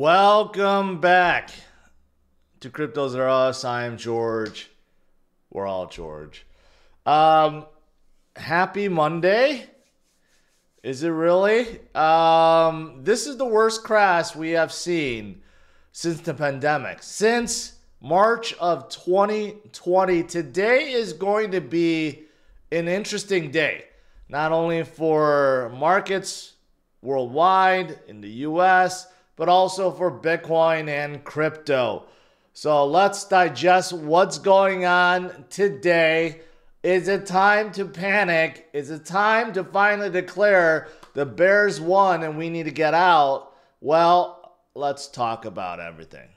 Welcome back to CryptosRUs. I am George. We're all George. Happy Monday. Is it really? This is the worst crash we have seen since the pandemic. Since March of 2020. Today is going to be an interesting day. Not only for markets worldwide, in the US, but also for Bitcoin and crypto. So let's digest what's going on today. Is it time to panic? Is it time to finally declare the bears won and we need to get out? Well, let's talk about everything.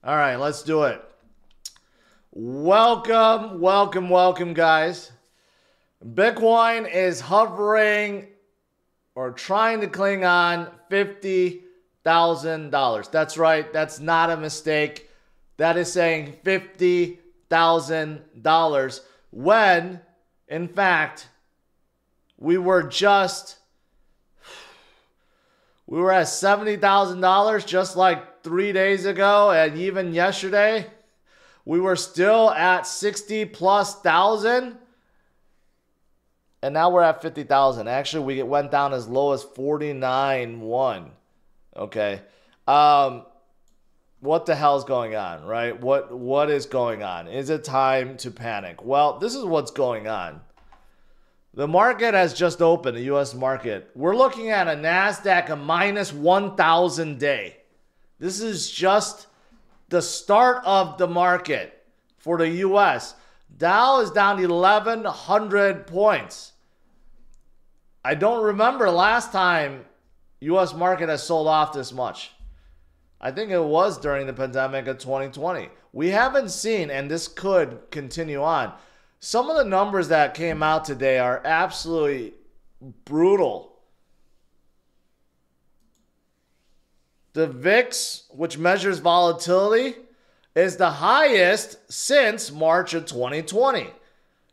All right, let's do it. Welcome, guys. Bitcoin is hovering or trying to cling on $50,000. That's right. That's not a mistake. That is saying $50,000 when, in fact, we were at $70,000 just like 3 days ago, and even yesterday we were still at 60 plus thousand. And now we're at 50,000. Actually, we went down as low as 49.1. Okay. What the hell's going on, right? What is going on? Is it time to panic? Well, this is what's going on. The market has just opened, the US market. We're looking at a NASDAQ a minus 1,000 day. This is just the start of the market for the US. Dow is down 1,100 points. I don't remember last time U.S. market has sold off this much. I think it was during the pandemic of 2020. We haven't seen, and this could continue on. Some of the numbers that came out today are absolutely brutal. The VIX, which measures volatility, is the highest since March of 2020.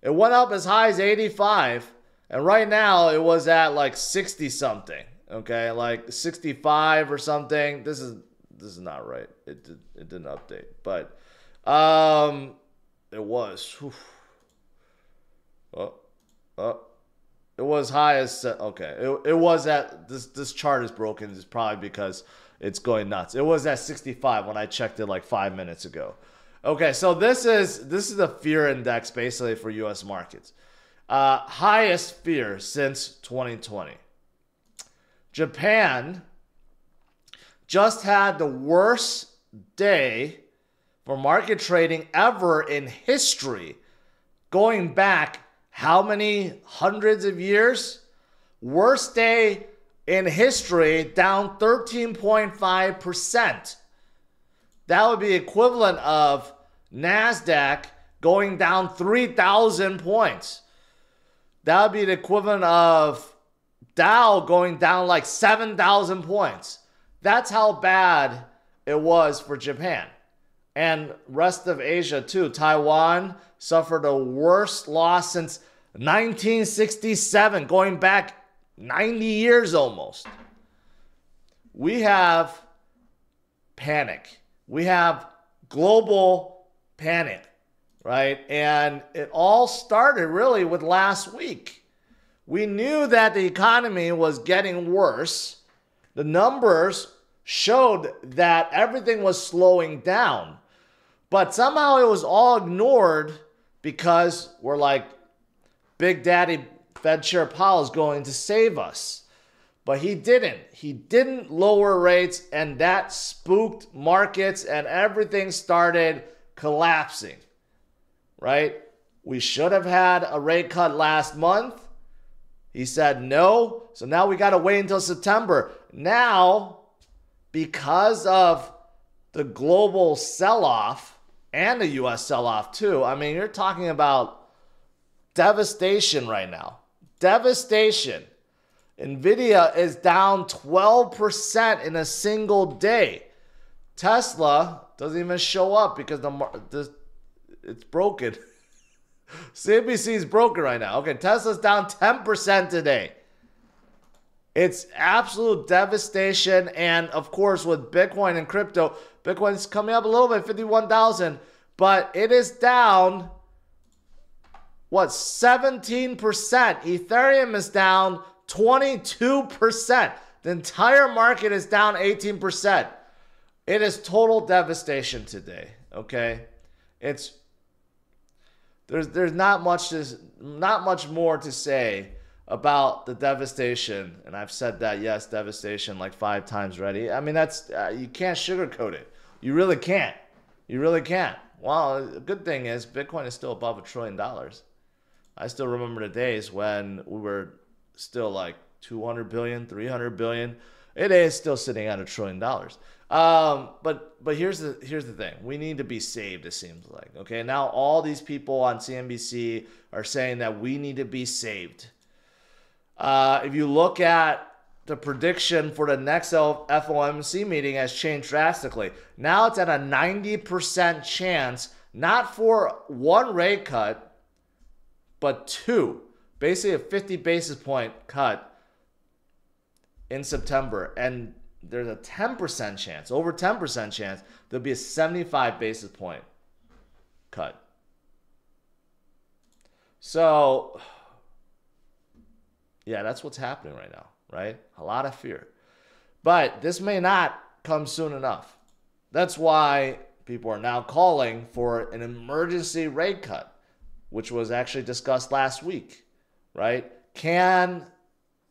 It went up as high as 85. And right now, it was at like 60 something, okay, like 65 or something. This is not right. It didn't update, but it was. It was high as okay. It was at this chart is broken. It's probably because it's going nuts. It was at 65 when I checked it like 5 minutes ago. Okay, so this is the fear index basically for U.S. markets. Highest fear since 2020. Japan just had the worst day for market trading ever in history. Going back how many hundreds of years? Worst day in history, down 13.5%. That would be equivalent of NASDAQ going down 3,000 points. That would be the equivalent of Dow going down like 7,000 points. That's how bad it was for Japan. And rest of Asia too. Taiwan suffered the worst loss since 1967, going back 90 years almost. We have panic. We have global panic. Right? And it all started really with last week. We knew that the economy was getting worse. The numbers showed that everything was slowing down. But somehow it was all ignored because we're like, Big Daddy Fed Chair Powell is going to save us. But he didn't. He didn't lower rates, and that spooked markets and everything started collapsing. Right? We should have had a rate cut last month. He said no. So now we got to wait until September. Now, because of the global sell-off and the U.S. sell-off too, I mean, you're talking about devastation right now. Devastation. Nvidia is down 12% in a single day. Tesla doesn't even show up because it's broken. CNBC is broken right now. Okay, Tesla's down 10% today. It's absolute devastation. And of course, with Bitcoin and crypto, Bitcoin's coming up a little bit, 51,000, but it is down, what, 17%. Ethereum is down 22%. The entire market is down 18%. It is total devastation today, okay? There's not much more to say about the devastation, and I've said that, yes, devastation, like 5 times already. I mean, that's you can't sugarcoat it. You really can't. You really can't. Well, the good thing is Bitcoin is still above $1 trillion. I still remember the days when we were still like 200 billion, 300 billion. It is still sitting at $1 trillion. But here's the thing. We need to be saved, it seems like. Okay, now all these people on CNBC are saying that we need to be saved. If you look at the prediction for the next FOMC meeting has changed drastically. Now it's at a 90% chance, not for 1 rate cut, but 2. Basically a 50 basis point cut in September. And there's a 10% chance, over 10% chance, there'll be a 75 basis point cut. So, yeah, that's what's happening right now, right? A lot of fear. But this may not come soon enough. That's why people are now calling for an emergency rate cut, which was actually discussed last week, right? Can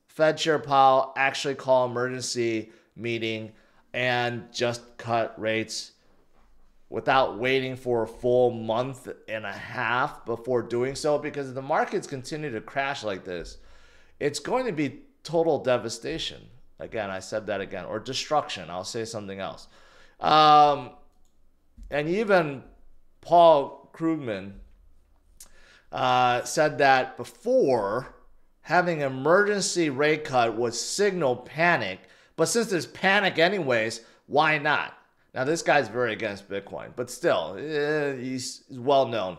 Fed Chair Powell actually call emergency meeting and just cut rates without waiting for a full month and a half before doing so? Because if the markets continue to crash like this, it's going to be total devastation. Again, I said that again. Or destruction. I'll say something else. And even Paul Krugman said that before, having an emergency rate cut would signal panic. But since there's panic anyways, why not? Now, this guy's very against Bitcoin, but still, he's well-known.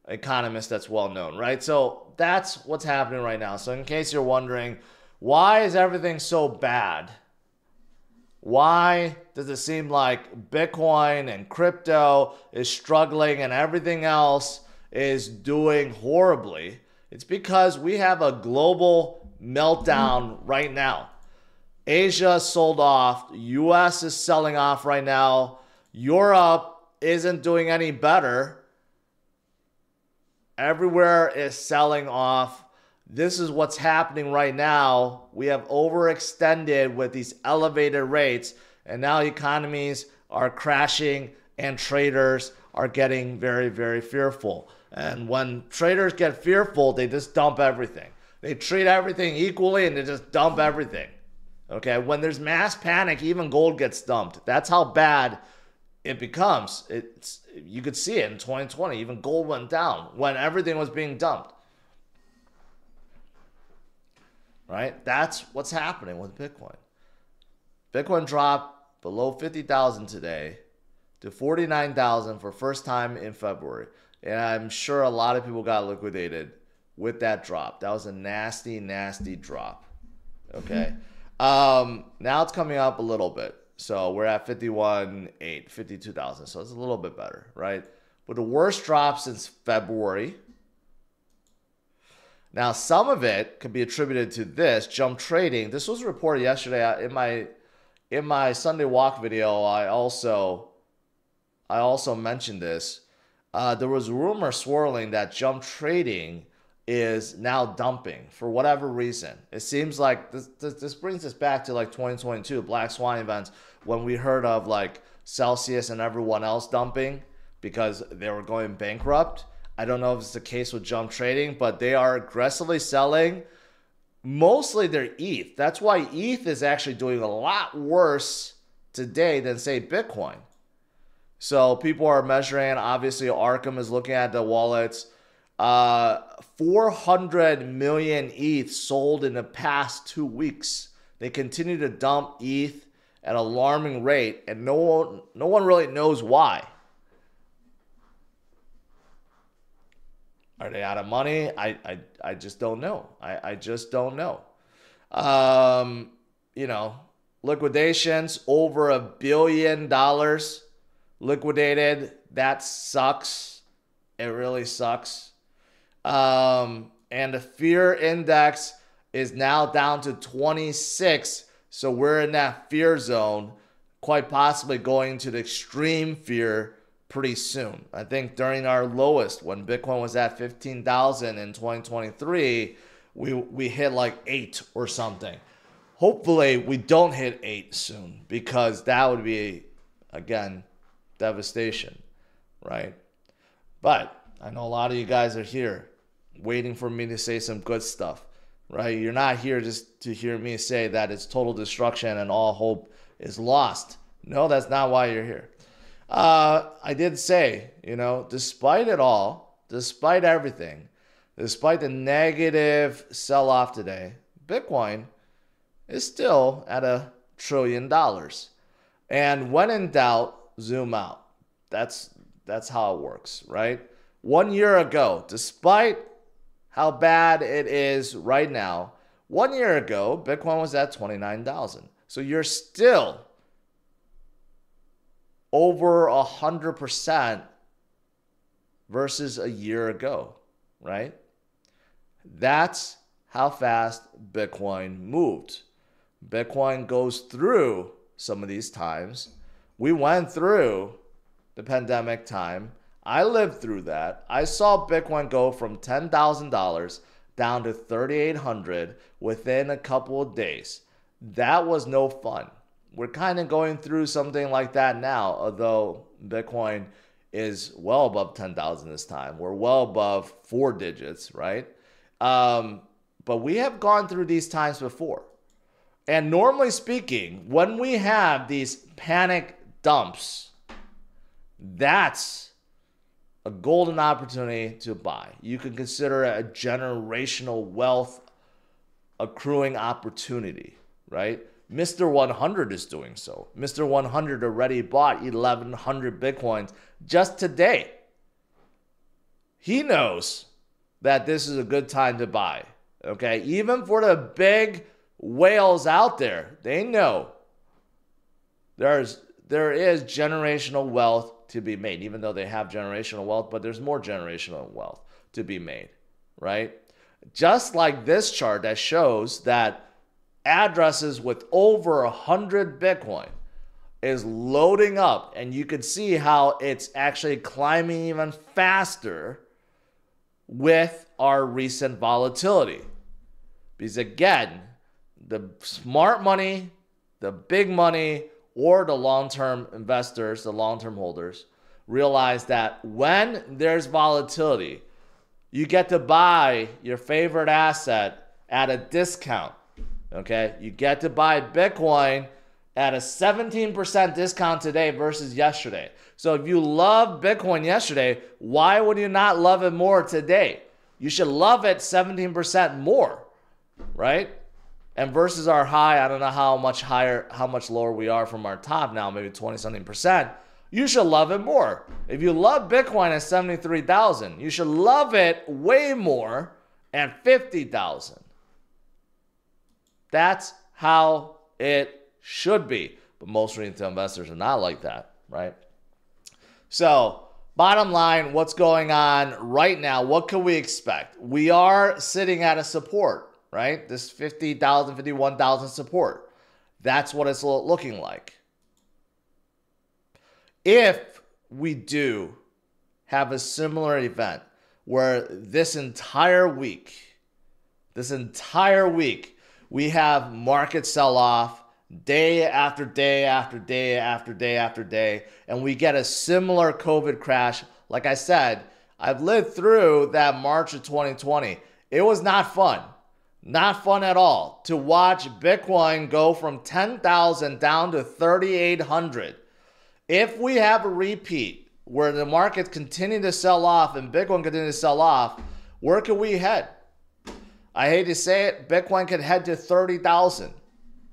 Economist that's well-known, right? So that's what's happening right now. So in case you're wondering, why is everything so bad? Why does it seem like Bitcoin and crypto is struggling and everything else is doing horribly? It's because we have a global meltdown right now. Asia sold off. US is selling off right now. Europe isn't doing any better. Everywhere is selling off. This is what's happening right now. We have overextended with these elevated rates, and now economies are crashing and traders are getting very, very fearful. And when traders get fearful, they just dump everything. They treat everything equally and they just dump everything. Okay, when there's mass panic, even gold gets dumped. That's how bad it becomes. You could see it in 2020. Even gold went down when everything was being dumped. Right? That's what's happening with Bitcoin. Bitcoin dropped below 50,000 today to 49,000 for first time in February. And I'm sure a lot of people got liquidated with that drop. That was a nasty, nasty drop. Okay. Now it's coming up a little bit. So we're at 51.8, 52,000. So it's a little bit better, right? But the worst drop since February. Now, some of it could be attributed to this jump trading. This was reported yesterday in my Sunday walk video. I also mentioned this. There was rumor swirling that jump trading is now dumping for whatever reason. It seems like this brings us back to like 2022 Black Swan events when we heard of like Celsius and everyone else dumping because they were going bankrupt. I don't know if it's the case with jump trading, but they are aggressively selling mostly their ETH. That's why ETH is actually doing a lot worse today than, say, Bitcoin. So people are measuring. Obviously, Arkham is looking at the wallets. 400 million ETH sold in the past 2 weeks. They continue to dump ETH at an alarming rate, and no one really knows why. Are they out of money? I just don't know. I just don't know. You know, liquidations over $1 billion liquidated. That sucks. It really sucks. And the fear index is now down to 26. So we're in that fear zone, quite possibly going to the extreme fear pretty soon. I think during our lowest, when Bitcoin was at 15,000 in 2023, we hit like 8 or something. Hopefully we don't hit 8 soon, because that would be, again, devastation, right? But I know a lot of you guys are here waiting for me to say some good stuff, right? You're not here just to hear me say that it's total destruction and all hope is lost. No, that's not why you're here. I did say, you know, despite it all, despite everything, despite the negative sell-off today, Bitcoin is still at $1 trillion. And when in doubt, zoom out. That's how it works, right? 1 year ago, despite how bad it is right now, 1 year ago, Bitcoin was at 29,000. So you're still over 100% versus a year ago, right? That's how fast Bitcoin moved. Bitcoin goes through some of these times. We went through the pandemic time. I lived through that. I saw Bitcoin go from $10,000 down to $3,800 within a couple of days. That was no fun. We're kind of going through something like that now, although Bitcoin is well above 10,000 this time. We're well above 4 digits, right? But we have gone through these times before. And normally speaking, when we have these panic dumps, that's a golden opportunity to buy. You can consider it a generational wealth accruing opportunity, right? Mr. 100 is doing so. Mr. 100 already bought 1,100 Bitcoins just today. He knows that this is a good time to buy, okay? Even for the big whales out there, they know there is generational wealth to be made, even though they have generational wealth, but there's more generational wealth to be made, right? Just like this chart that shows that addresses with over 100 Bitcoin is loading up, and you can see how it's actually climbing even faster with our recent volatility. Because again, the smart money, the big money, or the long-term investors, the long-term holders, realize that when there's volatility, you get to buy your favorite asset at a discount, okay? You get to buy Bitcoin at a 17% discount today versus yesterday. So if you love Bitcoin yesterday, why would you not love it more today? You should love it 17% more, right? And versus our high, I don't know how much higher, how much lower we are from our top now, maybe 20-something%. You should love it more. If you love Bitcoin at 73,000, you should love it way more at 50,000. That's how it should be. But most retail investors are not like that, right? So, bottom line, what's going on right now? What can we expect? We are sitting at a support, right? This 50,000, 51,000 support. That's what it's looking like. If we do have a similar event where this entire week, we have market sell-off day after day after day after day after day, and we get a similar COVID crash. Like I said, I've lived through that March of 2020. It was not fun. Not fun at all to watch Bitcoin go from 10,000 down to 3,800. If we have a repeat where the markets continue to sell off and Bitcoin continues to sell off, where can we head? I hate to say it, Bitcoin could head to 30,000.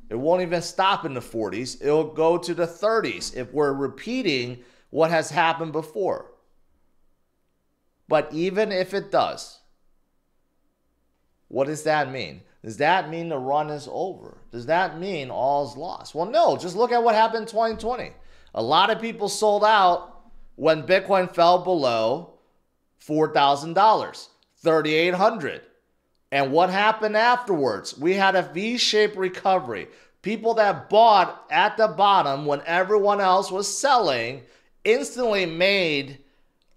It won't even stop in the 40s. It'll go to the 30s if we're repeating what has happened before. But even if it does, what does that mean? Does that mean the run is over? Does that mean all's lost? Well, no. Just look at what happened in 2020. A lot of people sold out when Bitcoin fell below $4,000, 3,800. And what happened afterwards? We had a V-shaped recovery. People that bought at the bottom when everyone else was selling instantly made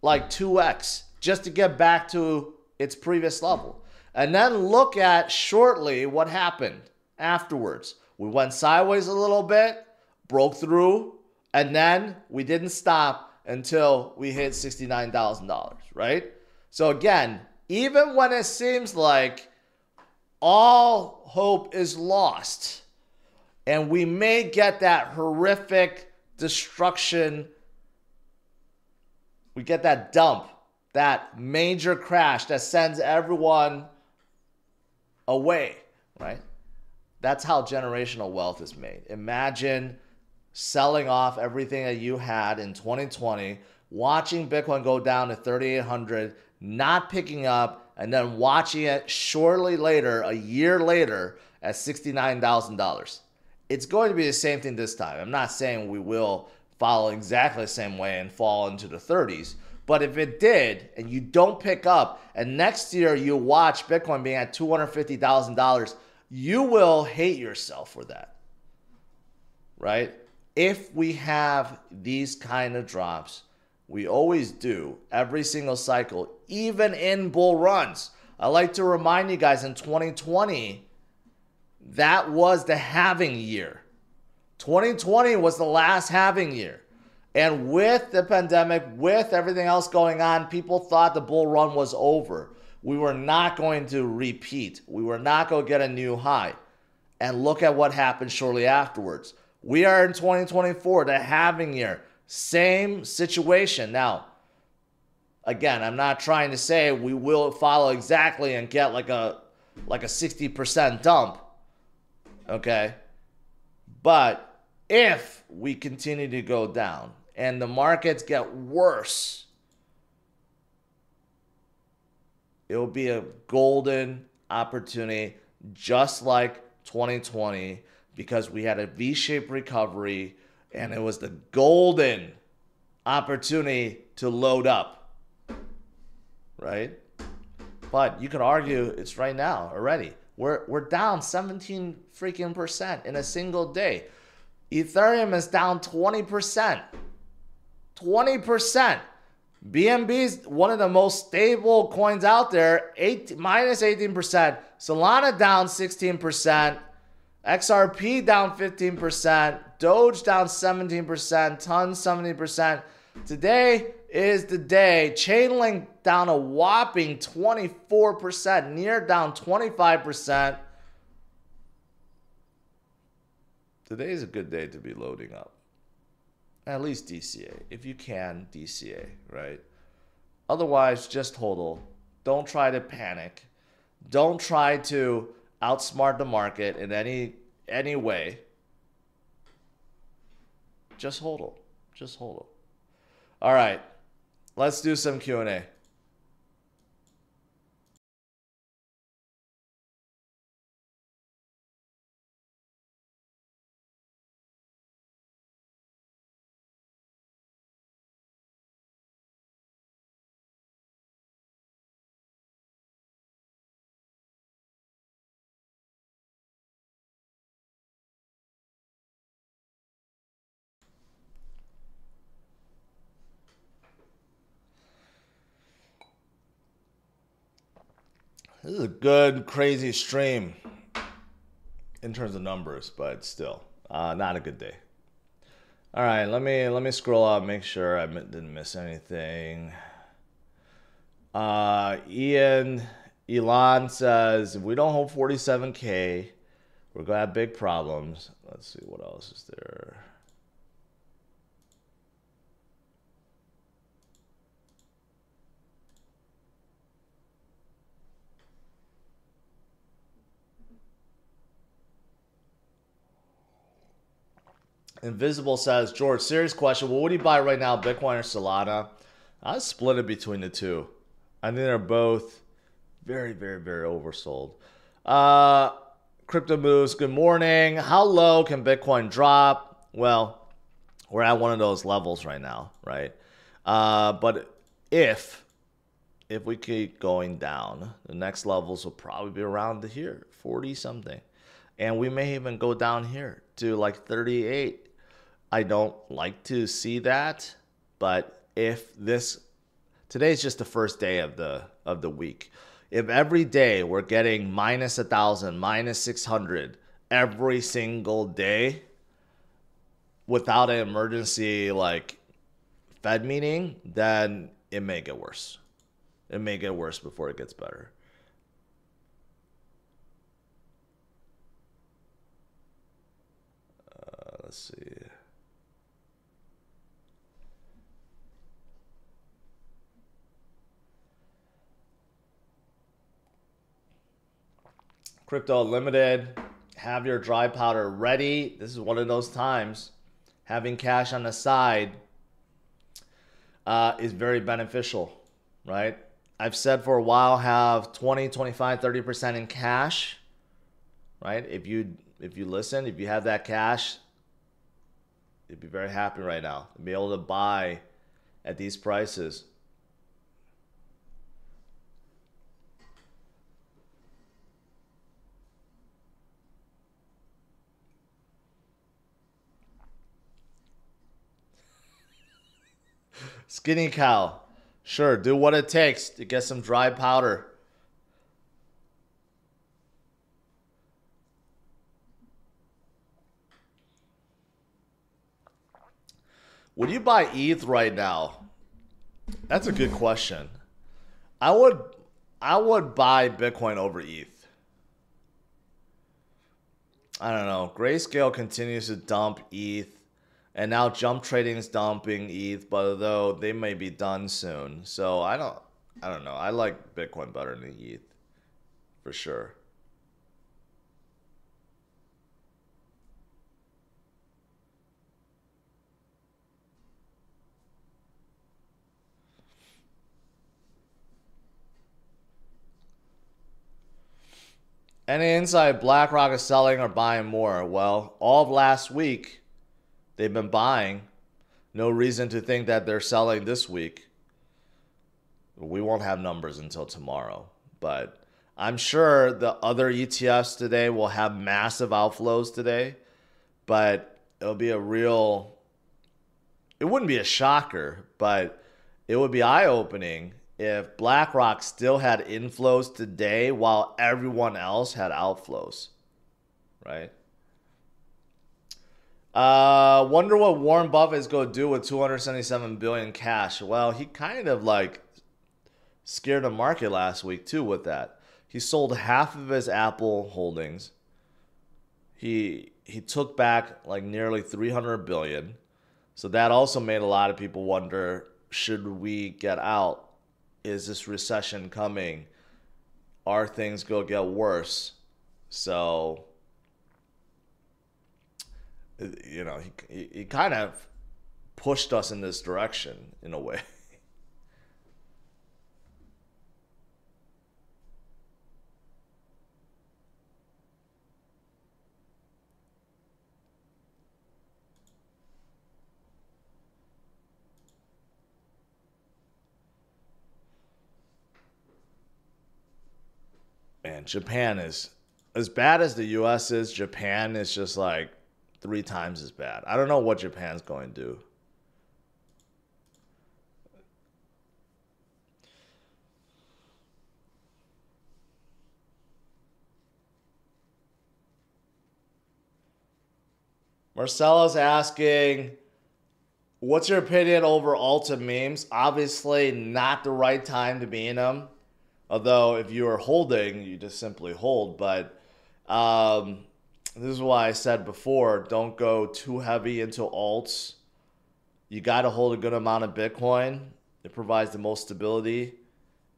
like 2x just to get back to its previous level. And then look at shortly what happened afterwards. We went sideways a little bit, broke through, and then we didn't stop until we hit $69,000, right? So again, even when it seems like all hope is lost and we may get that horrific destruction, we get that dump, that major crash that sends everyone away, right? That's how generational wealth is made. Imagine selling off everything that you had in 2020, watching Bitcoin go down to 3,800, not picking up, and then watching it shortly later, a year later, at $69,000. It's going to be the same thing this time. I'm not saying we will follow exactly the same way and fall into the 30s. But if it did, and you don't pick up, and next year you watch Bitcoin being at $250,000, you will hate yourself for that, right? If we have these kind of drops, we always do every single cycle, even in bull runs. I like to remind you guys, in 2020, that was the halving year. 2020 was the last halving year. And with the pandemic, with everything else going on, people thought the bull run was over. We were not going to repeat. We were not going to get a new high. And look at what happened shortly afterwards. We are in 2024, the halving year. Same situation. Now, again, I'm not trying to say we will follow exactly and get like a 60% dump. Okay? But if we continue to go down and the markets get worse, it will be a golden opportunity, just like 2020, because we had a V-shaped recovery and it was the golden opportunity to load up, right? But you could argue it's right now already. We're down 17 freaking percent in a single day. Ethereum is down 20%. 20%. BNB is one of the most stable coins out there, minus 18%. Solana down 16%. XRP down 15%. Doge down 17%. Tons 70%. Today is the day. Chainlink down a whopping 24%. Near down 25%. Today is a good day to be loading up. At least DCA. If you can, DCA, right? Otherwise, just hodl. Don't try to panic. Don't try to outsmart the market in any way. Just hodl. Just hodl. All right. Let's do some Q&A. This is a good, crazy stream in terms of numbers, but still, not a good day. All right, let me scroll up, make sure I didn't miss anything. Elon says, if we don't hold 47K, we're gonna have big problems. Let's see, what else is there? Invisible says, George, serious question. What would you buy right now, Bitcoin or Solana? I'd split it between the two. I think they're both very, very, very oversold. Uh, Crypto Moves, good morning. How low can Bitcoin drop? Well, we're at one of those levels right now, right? But if we keep going down, the next levels will probably be around here, 40 something. And we may even go down here to like 38. I don't like to see that, but if this today's just the first day of the week. If every day we're getting minus 1,000, minus 600 every single day without an emergency like Fed meeting, then it may get worse. It may get worse before it gets better. Let's see. Crypto Unlimited, have your dry powder ready. This is one of those times. Having cash on the side is very beneficial, right? I've said for a while, have 20, 25, 30% in cash, right? If you listen, if you have that cash, you'd be very happy right now to be able to buy at these prices. Skinny cow. Sure, do what it takes to get some dry powder. Would you buy ETH right now? That's a good question. I would buy Bitcoin over ETH. I don't know. Grayscale continues to dump ETH. And now Jump Trading is dumping ETH, but though they may be done soon. So I don't know. I like Bitcoin better than ETH for sure. Any insight BlackRock is selling or buying more? Well, all of last week they've been buying. No reason to think that they're selling this week. We won't have numbers until tomorrow. But I'm sure the other ETFs today will have massive outflows today. But it'll be it wouldn't be a shocker, but it would be eye-opening if BlackRock still had inflows today while everyone else had outflows, right? Wonder what Warren Buffett is going to do with 277 billion cash. Well, he kind of like scared the market last week too with that. He sold half of his Apple holdings. He took back like nearly 300 billion. So that also made a lot of people wonder, should we get out? Is this recession coming? Are things going to get worse? So you know, he kind of pushed us in this direction in a way. Man, Japan is as bad as the US is. Japan is just like 3 times as bad. I don't know what Japan's going to do. Marcelo's asking, what's your opinion over Alta memes? Obviously not the right time to be in them. Although if you are holding, you just simply hold. But this is why I said before, don't go too heavy into alts. You got to hold a good amount of Bitcoin. It provides the most stability.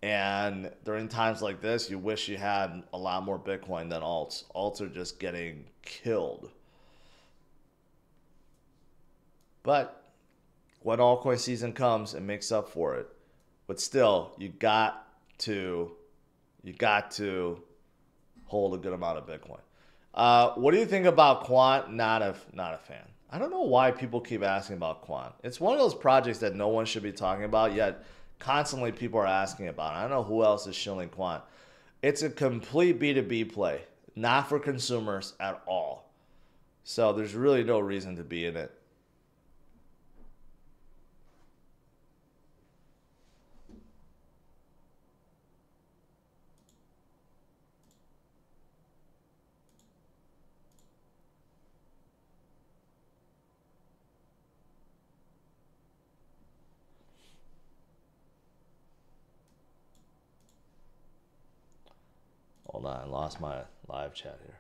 And during times like this, you wish you had a lot more Bitcoin than alts. Alts are just getting killed. But when altcoin season comes, it makes up for it. But still, you got to hold a good amount of Bitcoin. What do you think about Quant? Not a fan. I don't know why people keep asking about Quant. It's one of those projects that no one should be talking about, yet constantly people are asking about it. I don't know who else is shilling Quant. It's a complete B2B play, not for consumers at all. So there's really no reason to be in it. Hold on, I lost my live chat here.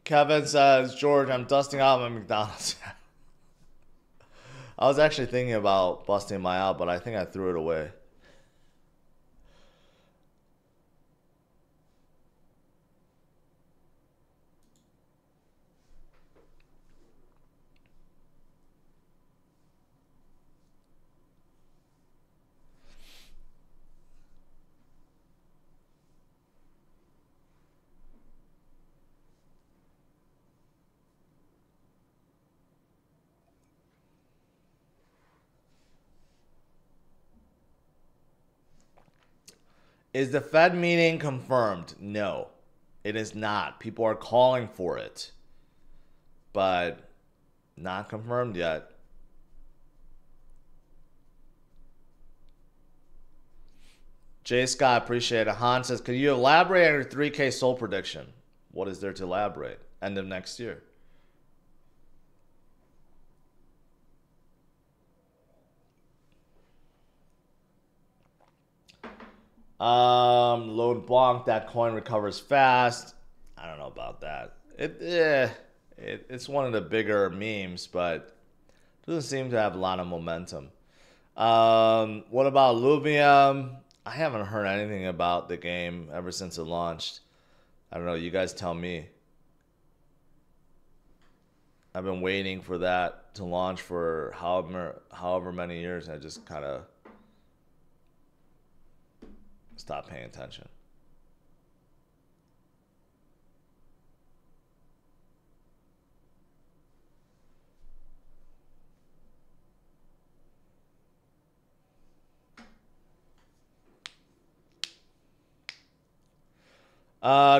Kevin says, George, I'm dusting out my McDonald's. I was actually thinking about busting my out, but I think I threw it away. Is the Fed meeting confirmed? No, it is not. People are calling for it, but not confirmed yet. Jay Scott, appreciate it. Han says, can you elaborate on your 3K SOL prediction? What is there to elaborate? End of next year. Load Blanc, that coin recovers fast. I don't know about that. It's one of the bigger memes, but doesn't seem to have a lot of momentum. What about Luvium? I haven't heard anything about the game ever since it launched. I don't know. You guys tell me. I've been waiting for that to launch for however many years, and I just kind of stopped paying attention.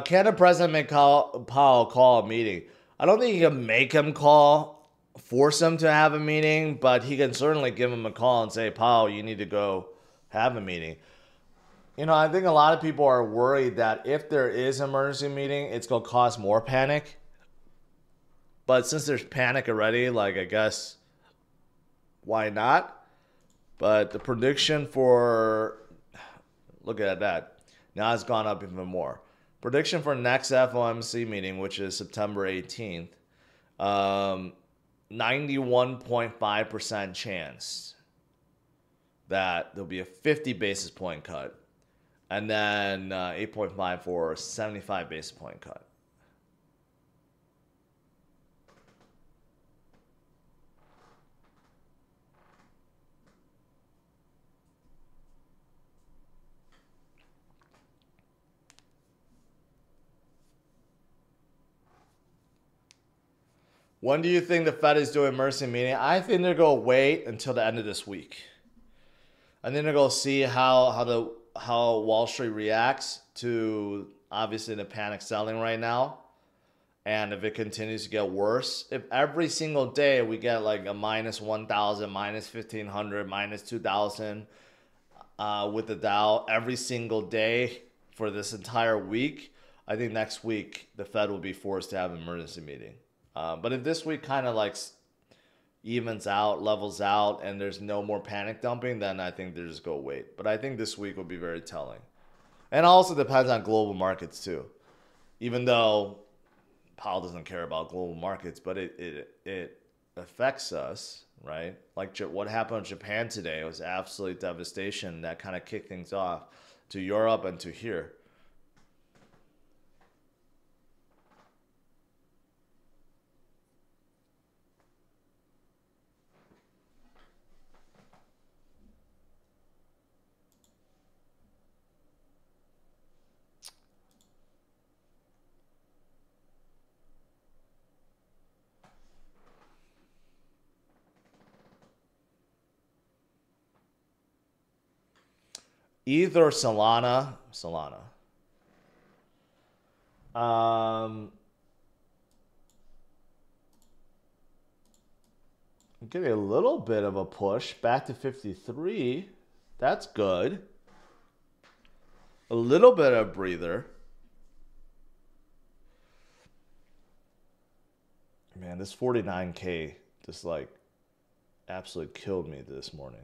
Can the president make Powell call a meeting? I don't think you can make him force him to have a meeting, but he can certainly give him a call and say, Powell, you need to go have a meeting. You know, I think a lot of people are worried that if there is an emergency meeting, it's going to cause more panic. But since there's panic already, like, I guess, why not? But the prediction for, look at that. Now it's gone up even more. Prediction for next FOMC meeting, which is September 18th, 91.5% chance that there'll be a 50 basis point cut, and then 8.5 for a 75 basis point cut. When do you think the Fed is doing emergency meeting? I think they're going to wait until the end of this week. And then they're going to see how Wall Street reacts to, obviously, the panic selling right now. And if it continues to get worse, if every single day we get like a minus 1,000, minus 1,500, minus 2,000 with the Dow every single day for this entire week, I think next week the Fed will be forced to have an emergency meeting. But if this week kind of like evens out, levels out, and there's no more panic dumping, then I think they just go wait. But I think this week will be very telling. And also depends on global markets too. Even though Powell doesn't care about global markets, but it affects us, right? Like what happened in Japan today was absolute devastation that kind of kicked things off to Europe and to here. ETH or Solana? Solana. Getting a little bit of a push back to 53. That's good. A little bit of breather. Man, this 49K just like absolutely killed me this morning.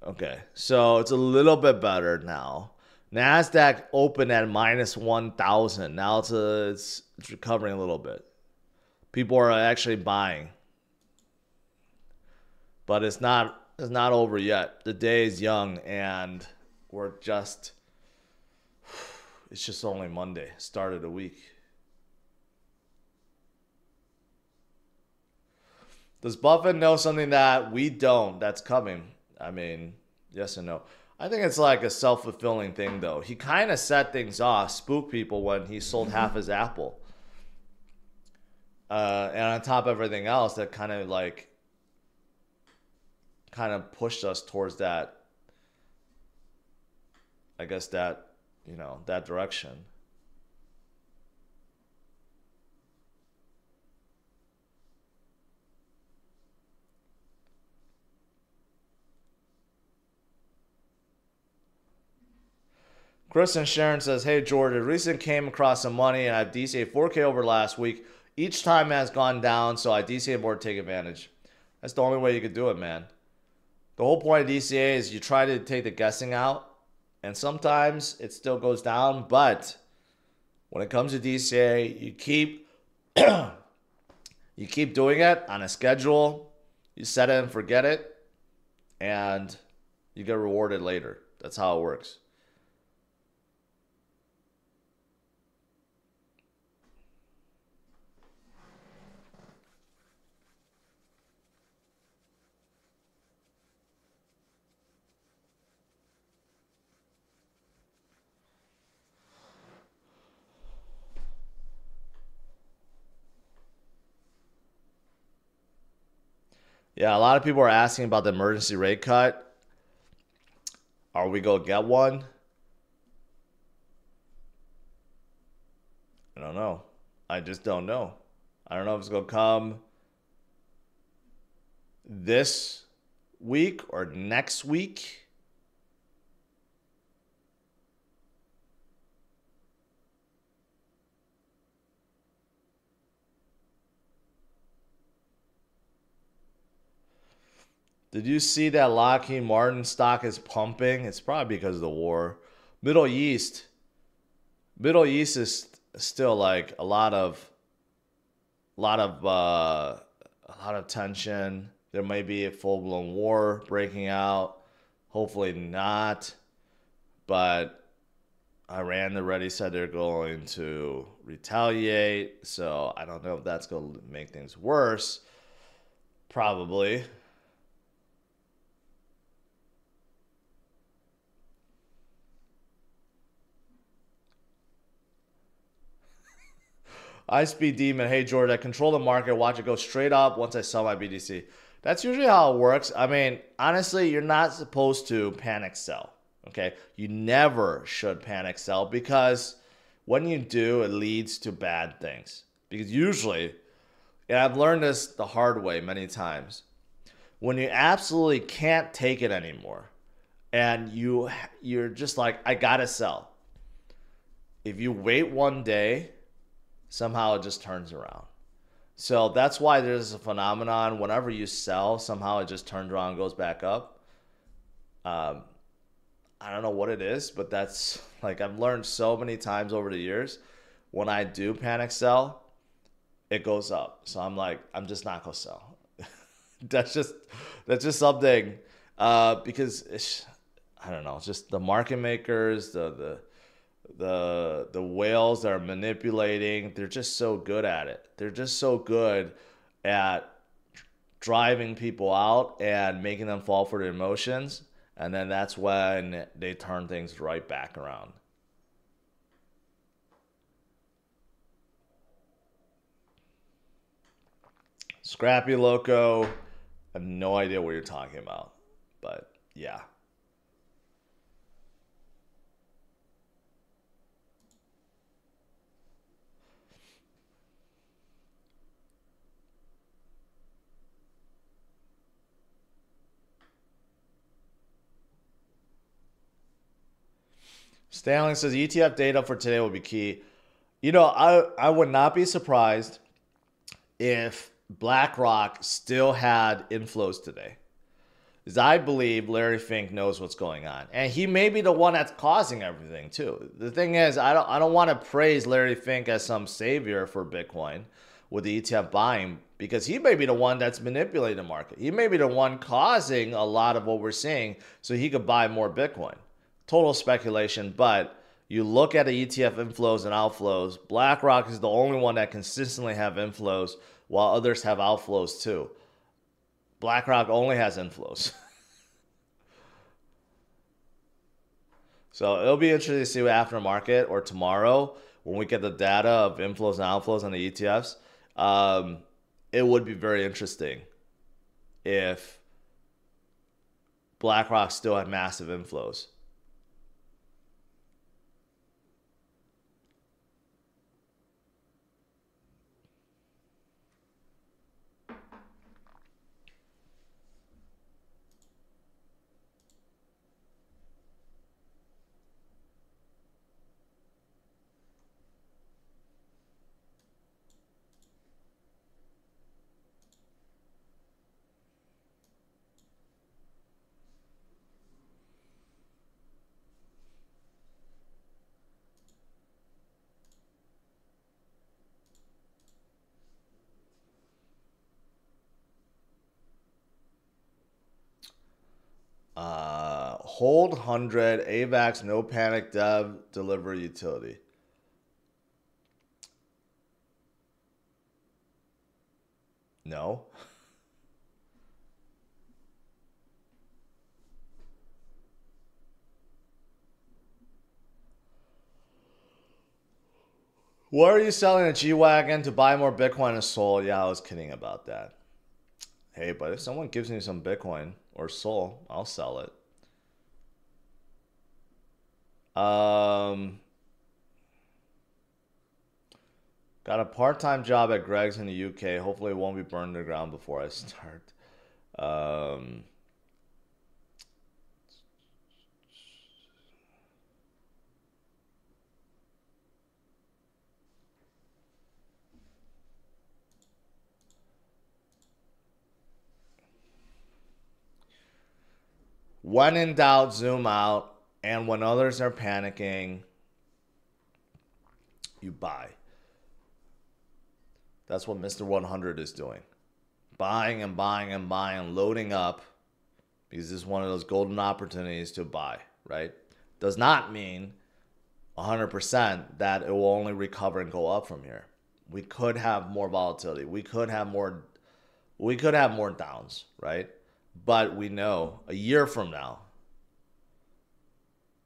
Okay, so it's a little bit better now. NASDAQ opened at minus 1,000. Now it's recovering a little bit. People are actually buying. But it's not over yet. The day is young and it's just only Monday, start of the week. Does Buffett know something that we don't that's coming? I mean, yes and no. I think it's like a self-fulfilling thing, though. He kind of set things off, spooked people when he sold half his Apple. And on top of everything else, that kind of pushed us towards that, I guess that direction. Chris and Sharon says, hey, George, I recently came across some money and I've DCA 4K over last week. Each time has gone down, so I DCA more to take advantage. That's the only way you could do it, man. The whole point of DCA is you try to take the guessing out, and sometimes it still goes down, but when it comes to DCA, you keep doing it on a schedule, you set it and forget it, and you get rewarded later. That's how it works. Yeah, a lot of people are asking about the emergency rate cut. Are we going to get one? I don't know. I just don't know. I don't know if it's going to come this week or next week. Did you see that Lockheed Martin stock is pumping? It's probably because of the war. Middle East is still like a lot of tension. There may be a full-blown war breaking out. Hopefully not. But Iran already said they're going to retaliate. So I don't know if that's going to make things worse. Probably. iSpeed Demon, hey George, I control the market, watch it go straight up once I sell my BTC. That's usually how it works. I mean, honestly, you're not supposed to panic sell. Okay? You never should panic sell because when you do, it leads to bad things. Because usually, and I've learned this the hard way many times, when you absolutely can't take it anymore and you're just like, I gotta sell. If you wait one day, somehow it just turns around. So that's why there's a phenomenon. Whenever you sell, somehow it just turns around and goes back up. I don't know what it is, but that's like I've learned so many times over the years. When I do panic sell, it goes up. So I'm like, I'm just not gonna sell. that's just something because I don't know. It's just the market makers, the whales that are manipulating, they're just so good at it. They're just so good at driving people out and making them fall for their emotions. And then that's when they turn things right back around. Scrappy Loco, I have no idea what you're talking about. But yeah. Stanley says ETF data for today will be key. I would not be surprised if BlackRock still had inflows today. Because I believe Larry Fink knows what's going on. And he may be the one that's causing everything too. The thing is, I don't want to praise Larry Fink as some savior for Bitcoin with the ETF buying, because he may be the one that's manipulating the market. He may be the one causing a lot of what we're seeing so he could buy more Bitcoin. Total speculation, but you look at the ETF inflows and outflows, BlackRock is the only one that consistently have inflows while others have outflows too. BlackRock only has inflows. So it'll be interesting to see what after market or tomorrow when we get the data of inflows and outflows on the ETFs. It would be very interesting if BlackRock still had massive inflows. Hold 100, AVAX, no panic, dev, deliver utility. No. Why are you selling a G-Wagon to buy more Bitcoin and Sol? Yeah, I was kidding about that. Hey, but if someone gives me some Bitcoin or Sol, I'll sell it. Um, got a part-time job at Greg's in the UK. Hopefully it won't be burned to the ground before I start. Um, when in doubt, zoom out. And when others are panicking, you buy. That's what Mr. 100 is doing. Buying and buying and buying, loading up, because this is one of those golden opportunities to buy, right? Does not mean 100% that it will only recover and go up from here. We could have more volatility. We could have more downs, right? But we know a year from now,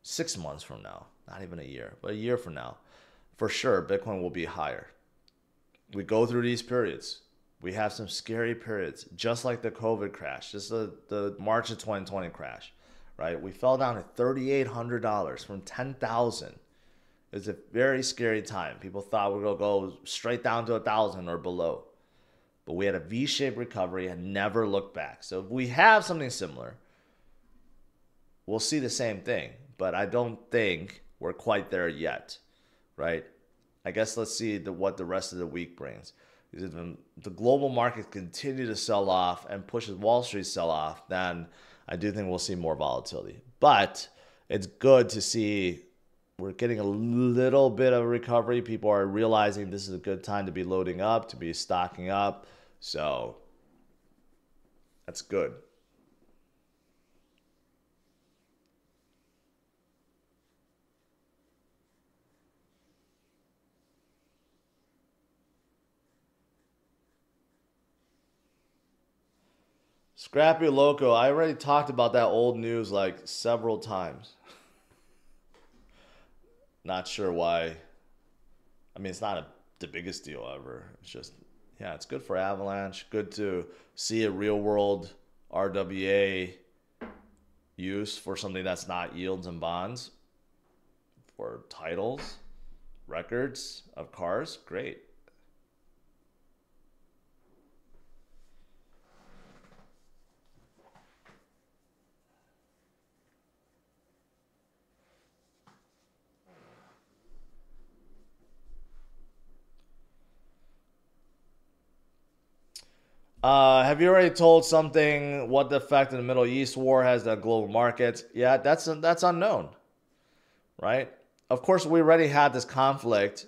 6 months from now, not even a year, but a year from now, for sure, Bitcoin will be higher. We go through these periods. We have some scary periods, just like the COVID crash, just the March of 2020 crash, right? We fell down to $3,800 from 10,000. It was a very scary time. People thought we were going to go straight down to 1,000 or below. But we had a V-shaped recovery and never looked back. So if we have something similar, we'll see the same thing. But I don't think we're quite there yet, right? I guess let's see what the rest of the week brings. If the global markets continue to sell off and pushes Wall Street sell off, then I do think we'll see more volatility. But it's good to see we're getting a little bit of a recovery. People are realizing this is a good time to be loading up, to be stocking up. So that's good. Scrappy Loco, I already talked about that old news like several times. Not sure why. I mean, it's not the biggest deal ever. It's just Yeah, it's good for Avalanche. Good to see a real world RWA use for something that's not yields and bonds. For titles, records of cars, great. Have you already told something what the effect of the Middle East war has on global markets? Yeah, that's unknown, right? Of course, we already had this conflict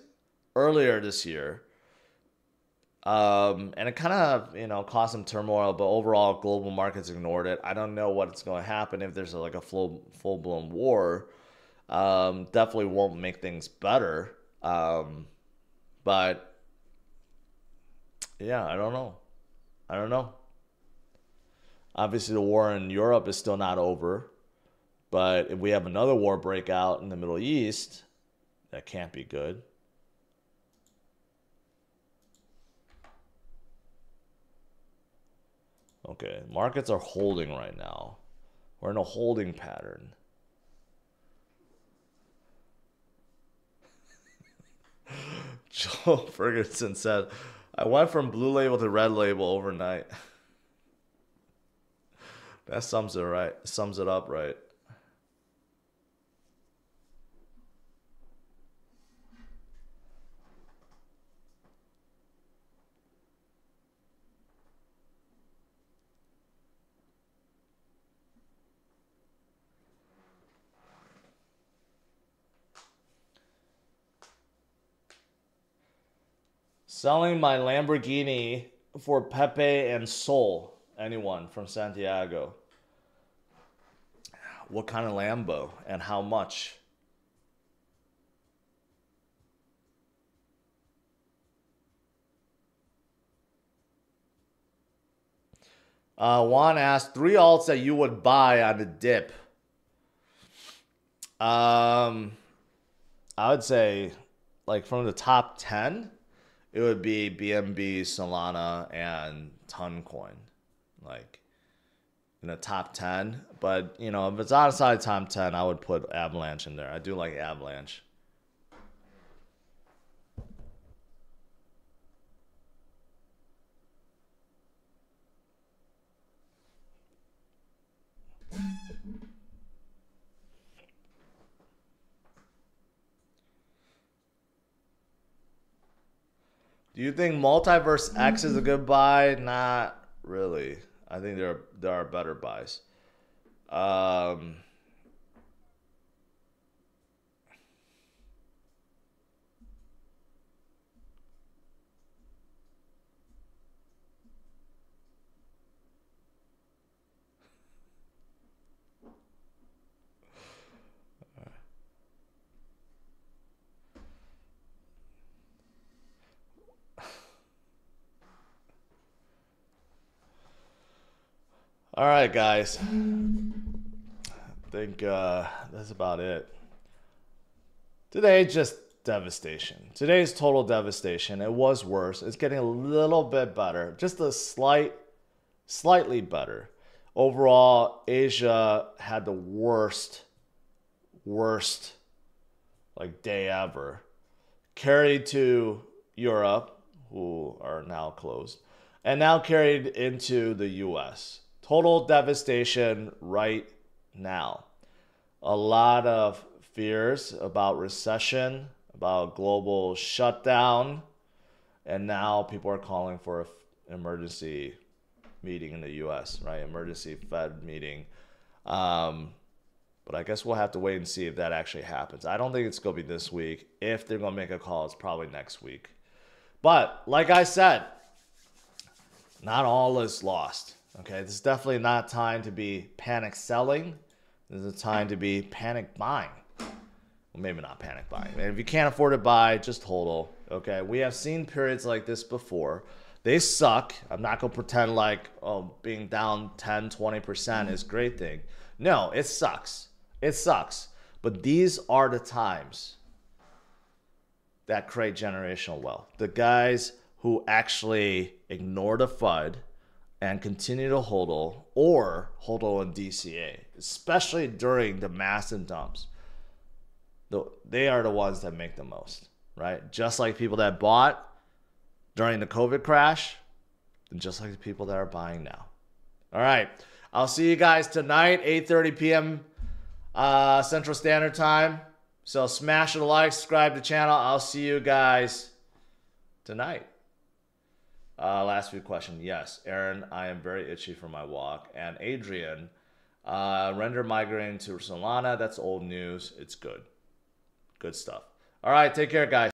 earlier this year, and it kind of caused some turmoil. But overall, global markets ignored it. I don't know what's going to happen if there's like a full blown war. Definitely won't make things better. But yeah, I don't know. I don't know. Obviously, the war in Europe is still not over. But if we have another war break out in the Middle East, that can't be good. Okay, markets are holding right now. We're in a holding pattern. Joe Ferguson said, I went from blue label to red label overnight. That sums it up right. Selling my Lamborghini for Pepe and Sol. Anyone from Santiago? What kind of Lambo and how much? Juan asked 3 alts that you would buy on the dip. I would say, like from the top 10, it would be BNB, Solana, and Toncoin. Like in the top 10. But, if it's outside top 10, I would put Avalanche in there. I do like Avalanche. Do you think Multiverse X is a good buy? Not really. I think there are better buys. All right, guys. I think that's about it. Today, just devastation. Today's total devastation. It was worse. It's getting a little bit better. Just a slightly better. Overall, Asia had the worst like day ever. Carried to Europe, who are now closed, and now carried into the US. Total devastation right now. A lot of fears about recession, about global shutdown, and now people are calling for an emergency meeting in the US, right? Emergency Fed meeting. But I guess we'll have to wait and see if that actually happens. I don't think it's going to be this week. If they're going to make a call, it's probably next week. But like I said, not all is lost. Okay, this is definitely not time to be panic selling. This is a time to be panic buying. Well, maybe not panic buying. And if you can't afford to buy, just hodl. Okay, we have seen periods like this before. They suck. I'm not going to pretend like, being down 10, 20% is a great thing. No, it sucks. It sucks. But these are the times that create generational wealth. The guys who actually ignore the FUD and continue to hodl or hodl in DCA, especially during the massive dumps. They are the ones that make the most, right? Just like people that bought during the COVID crash, and just like the people that are buying now. All right. I'll see you guys tonight, 8:30 p.m. Central Standard Time. So smash the like, subscribe to the channel. I'll see you guys tonight. Last few question. Yes, Aaron, I am very itchy for my walk. And Adrian, render migrating to Solana. That's old news. It's good. Good stuff. All right. Take care, guys.